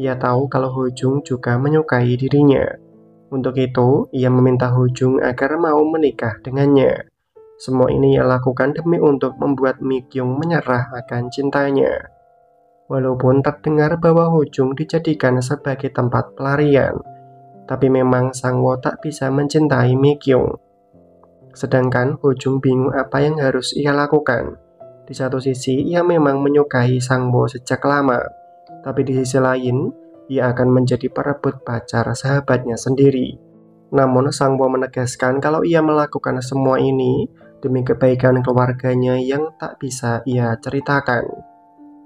Ia tahu kalau Ho Jung juga menyukai dirinya. Untuk itu, ia meminta Ho Jung agar mau menikah dengannya. Semua ini ia lakukan demi untuk membuat Mi Kyung menyerah akan cintanya. Walaupun terdengar bahwa Ho Jung dijadikan sebagai tempat pelarian, tapi memang Sangwoo tak bisa mencintai Mi Kyung. Sedangkan Ho Jung bingung apa yang harus ia lakukan. Di satu sisi, ia memang menyukai Sangwoo sejak lama, tapi di sisi lain, ia akan menjadi perebut pacar sahabatnya sendiri. Namun Sangwoo menegaskan kalau ia melakukan semua ini demi kebaikan keluarganya yang tak bisa ia ceritakan.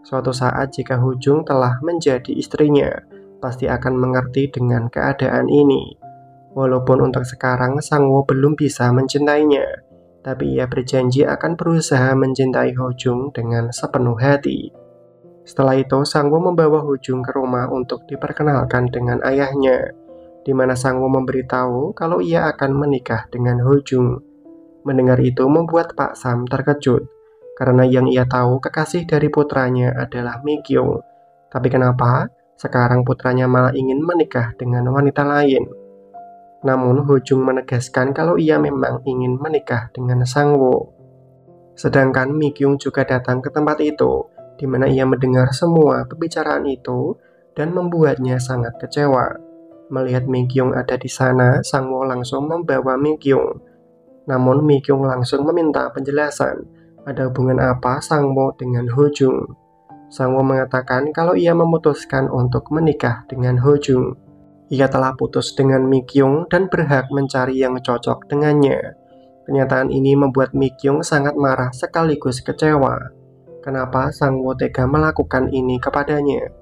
Suatu saat jika Ho Jung telah menjadi istrinya, pasti akan mengerti dengan keadaan ini. Walaupun untuk sekarang Sangwoo belum bisa mencintainya, tapi ia berjanji akan berusaha mencintai Ho Jung dengan sepenuh hati. Setelah itu, Sangwoo membawa Ho Jung ke rumah untuk diperkenalkan dengan ayahnya, di mana Sangwoo memberitahu kalau ia akan menikah dengan Ho Jung. Mendengar itu membuat Pak Sam terkejut, karena yang ia tahu kekasih dari putranya adalah Mi Kyung. Tapi kenapa sekarang putranya malah ingin menikah dengan wanita lain? Namun Ho Jung menegaskan kalau ia memang ingin menikah dengan Sangwoo. Sedangkan Mi Kyung juga datang ke tempat itu, di mana ia mendengar semua pembicaraan itu dan membuatnya sangat kecewa. Melihat Mi Kyung ada di sana, Sangwoo langsung membawa Mi Kyung. Namun Mi Kyung langsung meminta penjelasan, ada hubungan apa Sangwoo dengan Ho Jung. Sangwoo mengatakan kalau ia memutuskan untuk menikah dengan Ho Jung. Ia telah putus dengan Mi Kyung dan berhak mencari yang cocok dengannya. Kenyataan ini membuat Mi Kyung sangat marah sekaligus kecewa. Kenapa Sangwoo tega melakukan ini kepadanya?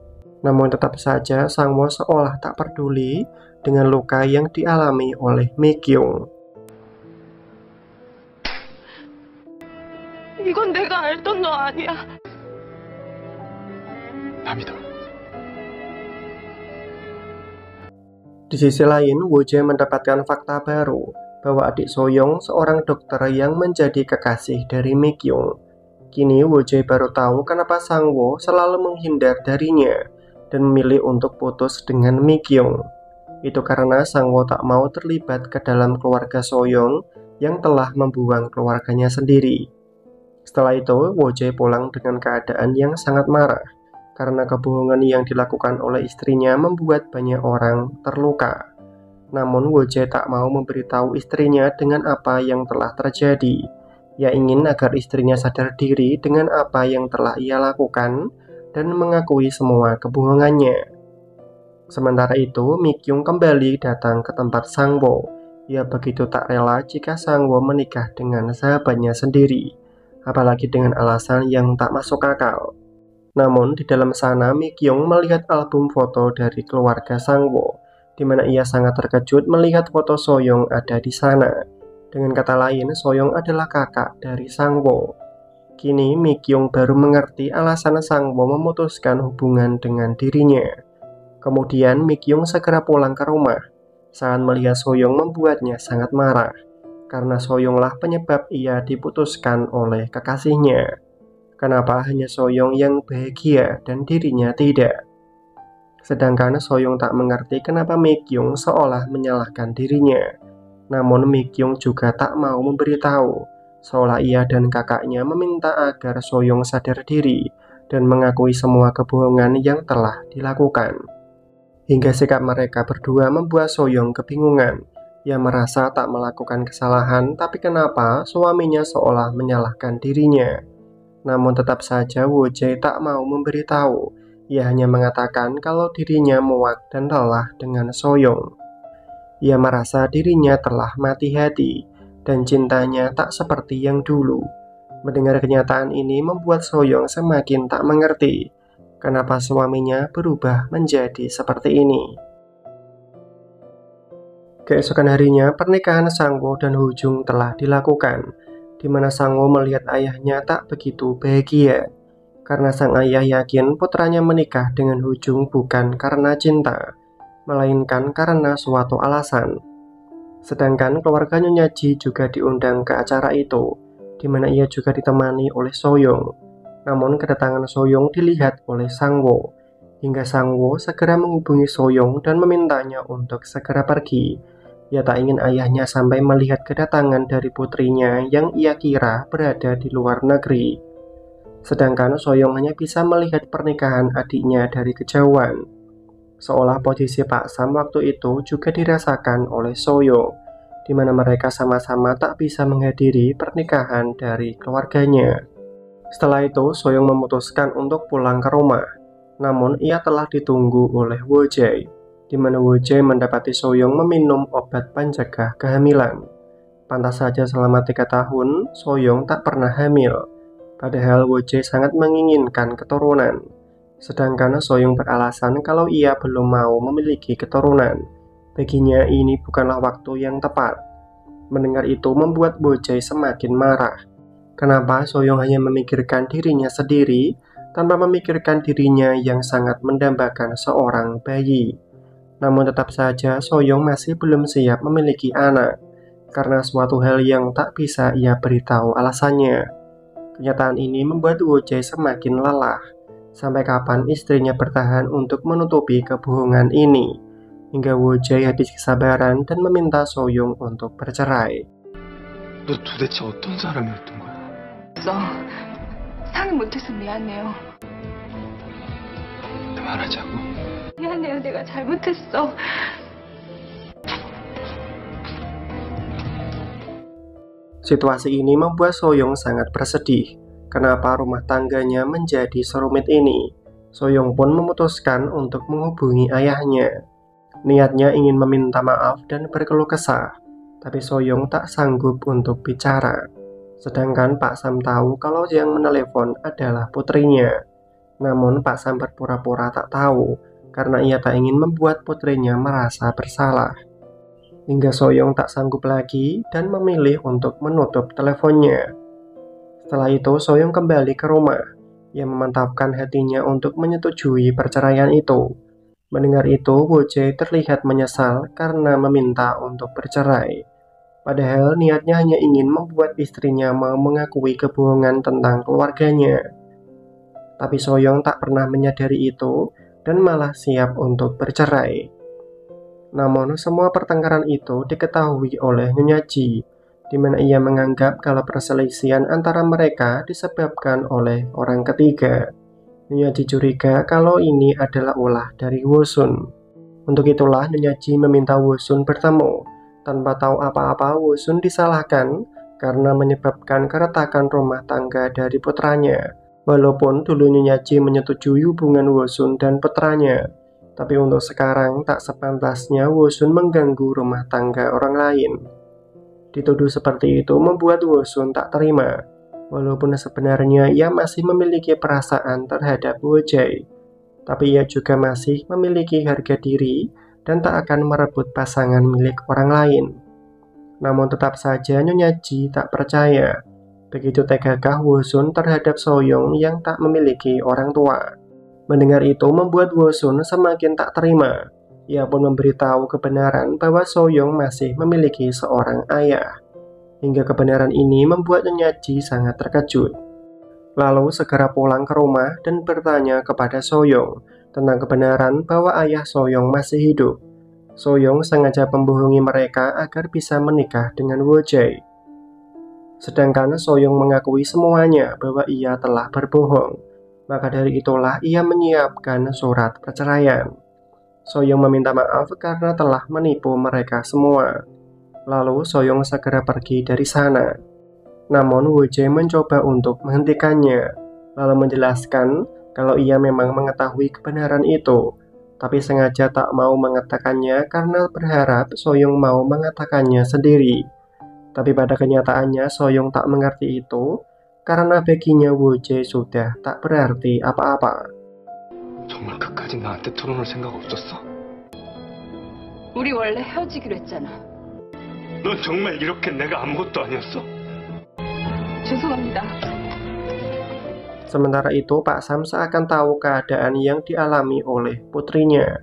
Namun tetap saja Sangwoo seolah tak peduli dengan luka yang dialami oleh Mi Kyung. 이건 내가 알던 너 아니야. 남이다. Di sisi lain, Woo-jae mendapatkan fakta baru bahwa adik Soyoung seorang dokter yang menjadi kekasih dari Mi Kyung. Kini Woo-jae baru tahu kenapa Sangwoo selalu menghindar darinya dan memilih untuk putus dengan Mi Kyung. Itu karena Sangwoo tak mau terlibat ke dalam keluarga Soyoung yang telah membuang keluarganya sendiri. Setelah itu, Woo-jae pulang dengan keadaan yang sangat marah karena kebohongan yang dilakukan oleh istrinya membuat banyak orang terluka. Namun Woo-jae tak mau memberitahu istrinya dengan apa yang telah terjadi. Ia ingin agar istrinya sadar diri dengan apa yang telah ia lakukan dan mengakui semua kebohongannya. Sementara itu, Mi Kyung kembali datang ke tempat Sangwoo. Ia begitu tak rela jika Sangwoo menikah dengan sahabatnya sendiri, apalagi dengan alasan yang tak masuk akal. Namun di dalam sana Mi Kyung melihat album foto dari keluarga Sangwoo, di mana ia sangat terkejut melihat foto Soyoung ada di sana. Dengan kata lain, Soyoung adalah kakak dari Sangwoo. Kini Mi Kyung baru mengerti alasan Sangwoo memutuskan hubungan dengan dirinya. Kemudian Mi Kyung segera pulang ke rumah. Saat melihat Soyoung membuatnya sangat marah, karena Soyounglah penyebab ia diputuskan oleh kekasihnya. Kenapa hanya Soyoung yang bahagia dan dirinya tidak? Sedangkan Soyoung tak mengerti kenapa Mi Kyung seolah menyalahkan dirinya. Namun Mi Kyung juga tak mau memberitahu, seolah ia dan kakaknya meminta agar Soyoung sadar diri dan mengakui semua kebohongan yang telah dilakukan. Hingga sikap mereka berdua membuat Soyoung kebingungan. Ia merasa tak melakukan kesalahan, tapi kenapa suaminya seolah menyalahkan dirinya? Namun tetap saja Woo-jae tak mau memberitahu. Ia hanya mengatakan kalau dirinya muak dan lelah dengan Soyoung. Ia merasa dirinya telah mati hati dan cintanya tak seperti yang dulu. Mendengar kenyataan ini membuat Soyoung semakin tak mengerti kenapa suaminya berubah menjadi seperti ini. Keesokan harinya, pernikahan Sangwoo dan Ho Jung telah dilakukan, di mana Sangwoo melihat ayahnya tak begitu bahagia, karena sang ayah yakin putranya menikah dengan Ho Jung bukan karena cinta, melainkan karena suatu alasan. Sedangkan keluarga Nyonya Ji juga diundang ke acara itu, di mana ia juga ditemani oleh Soyoung. Namun kedatangan Soyong dilihat oleh Sangwo, hingga Sangwo segera menghubungi Soyong dan memintanya untuk segera pergi. Ia tak ingin ayahnya sampai melihat kedatangan dari putrinya yang ia kira berada di luar negeri. Sedangkan Soyong hanya bisa melihat pernikahan adiknya dari kejauhan. Seolah posisi Pak Sam waktu itu juga dirasakan oleh Soyong, di mana mereka sama-sama tak bisa menghadiri pernikahan dari keluarganya. Setelah itu, Soyong memutuskan untuk pulang ke rumah. Namun, ia telah ditunggu oleh Woo-jae, di mana Woo-jae mendapati Soyong meminum obat pencegah kehamilan. Pantas saja selama 3 tahun, Soyong tak pernah hamil. Padahal Woo-jae sangat menginginkan keturunan. Sedangkan Soyong beralasan kalau ia belum mau memiliki keturunan. Baginya ini bukanlah waktu yang tepat. Mendengar itu membuat Woo-jae semakin marah. Kenapa Soyong hanya memikirkan dirinya sendiri tanpa memikirkan dirinya yang sangat mendambakan seorang bayi. Namun tetap saja Soyong masih belum siap memiliki anak karena suatu hal yang tak bisa ia beritahu alasannya. Kenyataan ini membuat Woo-jae semakin lelah. Sampai kapan istrinya bertahan untuk menutupi kebohongan ini? Hingga Woo-jae habis kesabaran dan meminta Soyong untuk bercerai. 너 도대체 어떤 사람이었던 거야? 상의 못해서 미안해요. 그만하자고. 미안해요. 내가 잘못했어. Situasi ini membuat Soyong sangat bersedih. Kenapa rumah tangganya menjadi serumit ini? Soyong pun memutuskan untuk menghubungi ayahnya. Niatnya ingin meminta maaf dan berkeluh kesah, tapi Soyong tak sanggup untuk bicara. Sedangkan Pak Sam tahu kalau yang menelepon adalah putrinya. Namun Pak Sam berpura-pura tak tahu karena ia tak ingin membuat putrinya merasa bersalah. Hingga Soyong tak sanggup lagi dan memilih untuk menutup teleponnya. Setelah itu Soyong kembali ke rumah. Ia memantapkan hatinya untuk menyetujui perceraian itu. Mendengar itu, Woo-jae terlihat menyesal karena meminta untuk bercerai. Padahal niatnya hanya ingin membuat istrinya mau mengakui kebohongan tentang keluarganya. Tapi Soyong tak pernah menyadari itu dan malah siap untuk bercerai. Namun semua pertengkaran itu diketahui oleh Nyonya Ji, di mana ia menganggap kalau perselisihan antara mereka disebabkan oleh orang ketiga. Nyonya Ji curiga kalau ini adalah ulah dari Woo-sun. Untuk itulah Nyonya Ji meminta Woo-sun bertemu. Tanpa tahu apa-apa, Woo-sun disalahkan karena menyebabkan keretakan rumah tangga dari putranya. Walaupun dulu Nyonya Ji menyetujui hubungan Woo-sun dan putranya, tapi untuk sekarang tak sepantasnya Woo-sun mengganggu rumah tangga orang lain. Dituduh seperti itu membuat Woo-sun tak terima, walaupun sebenarnya ia masih memiliki perasaan terhadap Woo-jae. Tapi ia juga masih memiliki harga diri dan tak akan merebut pasangan milik orang lain. Namun tetap saja Nyonya Ji tak percaya. Begitu tegakah Woo-sun terhadap Soyong yang tak memiliki orang tua. Mendengar itu membuat Woo-sun semakin tak terima. Ia pun memberitahu kebenaran bahwa Soyong masih memiliki seorang ayah. Hingga kebenaran ini membuat Nyonya Ji sangat terkejut. Lalu segera pulang ke rumah dan bertanya kepada Soyong tentang kebenaran bahwa ayah Soyong masih hidup. Soyong sengaja membohongi mereka agar bisa menikah dengan Woo-jae. Sedangkan Soyong mengakui semuanya bahwa ia telah berbohong. Maka dari itulah ia menyiapkan surat perceraian. Soyong meminta maaf karena telah menipu mereka semua. Lalu Soyong segera pergi dari sana. Namun Woo-jae mencoba untuk menghentikannya, lalu menjelaskan kalau ia memang mengetahui kebenaran itu, tapi sengaja tak mau mengatakannya karena berharap Soyong mau mengatakannya sendiri. Tapi pada kenyataannya Soyong tak mengerti itu, karena baginya Woo-jae sudah tak berarti apa-apa. 정말 끝까지 나한테 털어놓을 생각 없었어? 우리 원래 헤어지기로 했잖아. 넌 정말 이렇게 내가 아무것도 아니었어? 죄송합니다. Sementara itu Pak Sam seakan tahu keadaan yang dialami oleh putrinya.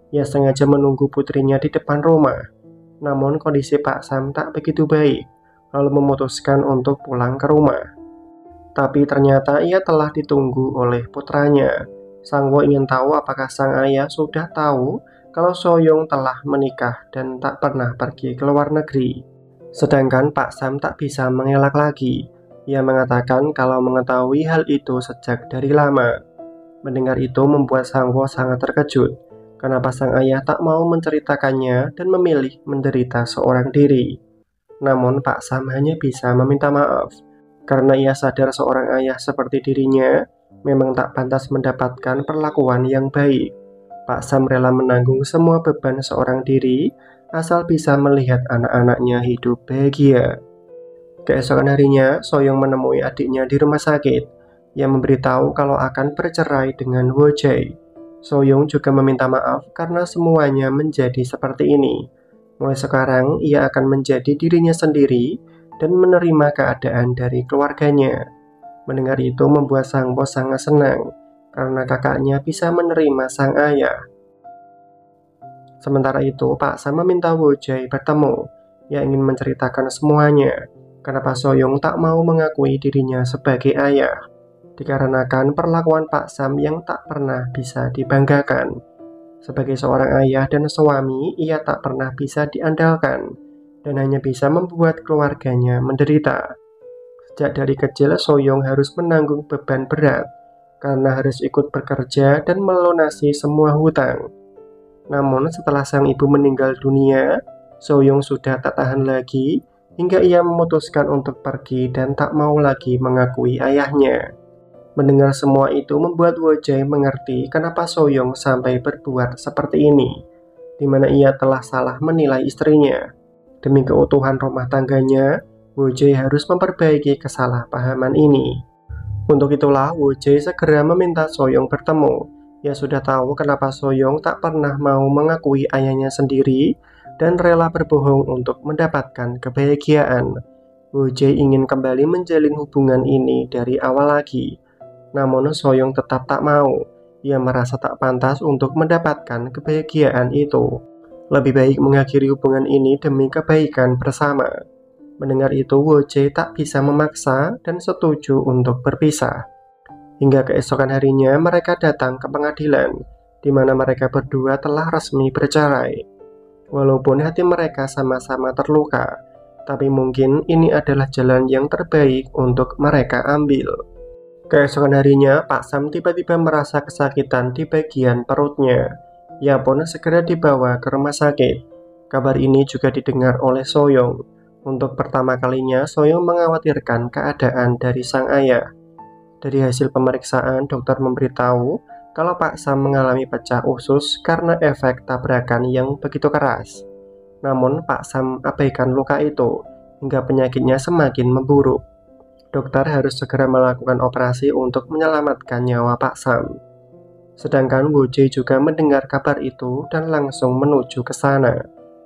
Ia sengaja menunggu putrinya di depan rumah. Namun kondisi Pak Sam tak begitu baik, lalu memutuskan untuk pulang ke rumah. Tapi ternyata ia telah ditunggu oleh putranya. Sang Wo ingin tahu apakah sang ayah sudah tahu kalau Soyong telah menikah dan tak pernah pergi ke luar negeri. Sedangkan Pak Sam tak bisa mengelak lagi. Ia mengatakan kalau mengetahui hal itu sejak dari lama. Mendengar itu membuat Sang Wo sangat terkejut. Kenapa sang ayah tak mau menceritakannya dan memilih menderita seorang diri. Namun Pak Sam hanya bisa meminta maaf. Karena ia sadar seorang ayah seperti dirinya memang tak pantas mendapatkan perlakuan yang baik. Pak Sam rela menanggung semua beban seorang diri asal bisa melihat anak-anaknya hidup bahagia. Keesokan harinya, Soyong menemui adiknya di rumah sakit. Ia memberitahu kalau akan bercerai dengan Wo Jae. Soyong juga meminta maaf karena semuanya menjadi seperti ini. Mulai sekarang, ia akan menjadi dirinya sendiri dan menerima keadaan dari keluarganya. Mendengar itu membuat sang bos sangat senang karena kakaknya bisa menerima sang ayah. Sementara itu, Pak Sam meminta Wo Jae bertemu. Ia ingin menceritakan semuanya. Kenapa Soyong tak mau mengakui dirinya sebagai ayah? Dikarenakan perlakuan Pak Sam yang tak pernah bisa dibanggakan. Sebagai seorang ayah dan suami, ia tak pernah bisa diandalkan dan hanya bisa membuat keluarganya menderita. Sejak dari kecil, Soyong harus menanggung beban berat karena harus ikut bekerja dan melunasi semua hutang. Namun setelah sang ibu meninggal dunia, Soyong sudah tak tahan lagi hingga ia memutuskan untuk pergi dan tak mau lagi mengakui ayahnya. Mendengar semua itu membuat Wo Jae mengerti kenapa Soyong sampai berbuat seperti ini, di mana ia telah salah menilai istrinya. Demi keutuhan rumah tangganya, Wo Jae harus memperbaiki kesalahpahaman ini. Untuk itulah Wo Jae segera meminta Soyong bertemu. Ia sudah tahu kenapa Soyong tak pernah mau mengakui ayahnya sendiri dan rela berbohong untuk mendapatkan kebahagiaan. Wo Jae ingin kembali menjalin hubungan ini dari awal lagi. Namun Soyong tetap tak mau. Ia merasa tak pantas untuk mendapatkan kebahagiaan itu. Lebih baik mengakhiri hubungan ini demi kebaikan bersama. Mendengar itu, Wo Jae tak bisa memaksa dan setuju untuk berpisah. Hingga keesokan harinya mereka datang ke pengadilan, di mana mereka berdua telah resmi bercerai. Walaupun hati mereka sama-sama terluka, tapi mungkin ini adalah jalan yang terbaik untuk mereka ambil. Keesokan harinya, Pak Sam tiba-tiba merasa kesakitan di bagian perutnya. Ia pun segera dibawa ke rumah sakit. Kabar ini juga didengar oleh Soyong. Untuk pertama kalinya, Soyong mengkhawatirkan keadaan dari sang ayah. Dari hasil pemeriksaan, dokter memberitahu kalau Pak Sam mengalami pecah usus karena efek tabrakan yang begitu keras. Namun, Pak Sam abaikan luka itu hingga penyakitnya semakin memburuk. Dokter harus segera melakukan operasi untuk menyelamatkan nyawa Pak Sam. Sedangkan Wo Jae juga mendengar kabar itu dan langsung menuju ke sana,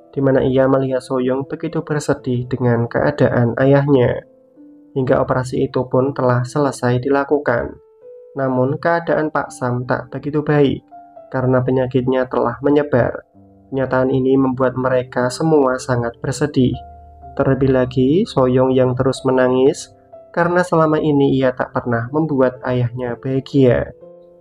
di mana ia melihat Soyong begitu bersedih dengan keadaan ayahnya. Hingga operasi itu pun telah selesai dilakukan. Namun keadaan Pak Sam tak begitu baik karena penyakitnya telah menyebar. Kenyataan ini membuat mereka semua sangat bersedih. Terlebih lagi Soyong yang terus menangis karena selama ini ia tak pernah membuat ayahnya bahagia.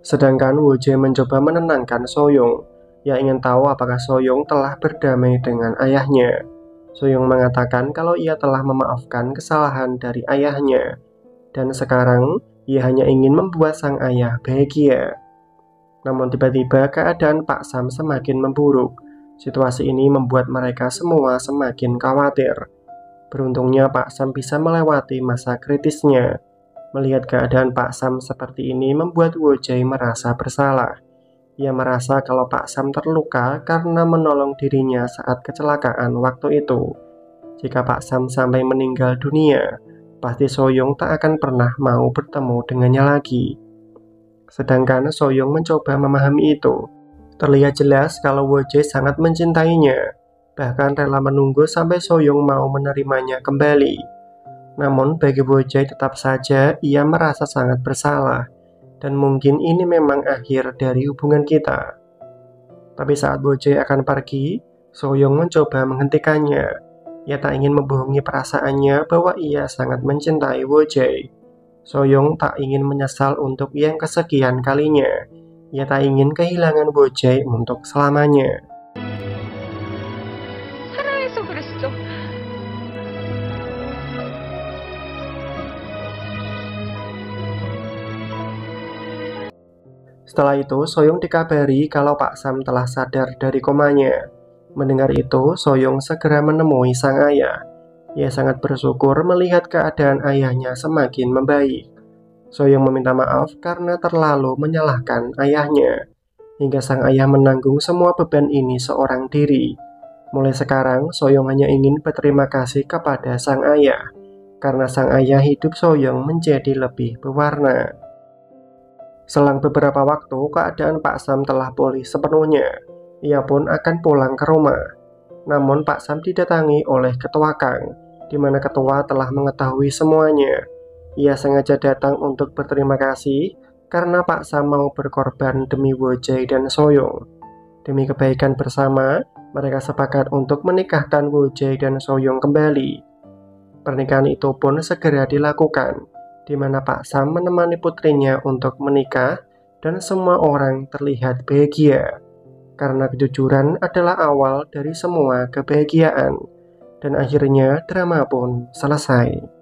Sedangkan Wo Jae mencoba menenangkan Soyong. Ia ingin tahu apakah Soyong telah berdamai dengan ayahnya. Soyong mengatakan kalau ia telah memaafkan kesalahan dari ayahnya. Dan sekarang ia hanya ingin membuat sang ayah bahagia. Namun tiba-tiba keadaan Pak Sam semakin memburuk. Situasi ini membuat mereka semua semakin khawatir. Beruntungnya Pak Sam bisa melewati masa kritisnya. Melihat keadaan Pak Sam seperti ini membuat Wo Jae merasa bersalah. Ia merasa kalau Pak Sam terluka karena menolong dirinya saat kecelakaan waktu itu. Jika Pak Sam sampai meninggal dunia, pasti Soyong tak akan pernah mau bertemu dengannya lagi. Sedangkan Soyong mencoba memahami itu. Terlihat jelas kalau Wo Jae sangat mencintainya, bahkan rela menunggu sampai Soyong mau menerimanya kembali. Namun bagi Wo Jae tetap saja ia merasa sangat bersalah, dan mungkin ini memang akhir dari hubungan kita. Tapi saat Wo Jae akan pergi, Soyong mencoba menghentikannya. Ia tak ingin membohongi perasaannya bahwa ia sangat mencintai Wo Jae. Soyong tak ingin menyesal untuk yang kesekian kalinya. Ia tak ingin kehilangan Woo-jae untuk selamanya. 사랑해서 그랬어. Setelah itu, Soyong dikabari kalau Pak Sam telah sadar dari komanya. Mendengar itu, Soyong segera menemui sang ayah. Ia sangat bersyukur melihat keadaan ayahnya semakin membaik. Soyong meminta maaf karena terlalu menyalahkan ayahnya, hingga sang ayah menanggung semua beban ini seorang diri. Mulai sekarang, Soyong hanya ingin berterima kasih kepada sang ayah, karena sang ayah hidup Soyong menjadi lebih berwarna. Selang beberapa waktu, keadaan Pak Sam telah pulih sepenuhnya. Ia pun akan pulang ke rumah. Namun Pak Sam didatangi oleh Ketua Kang, di mana Ketua telah mengetahui semuanya. Ia sengaja datang untuk berterima kasih karena Pak Sam mau berkorban demi Woo-jae dan Soyong. Demi kebaikan bersama, mereka sepakat untuk menikahkan Woo-jae dan Soyong kembali. Pernikahan itu pun segera dilakukan, di mana Pak Sam menemani putrinya untuk menikah dan semua orang terlihat bahagia. Karena kejujuran adalah awal dari semua kebahagiaan. Dan akhirnya drama pun selesai.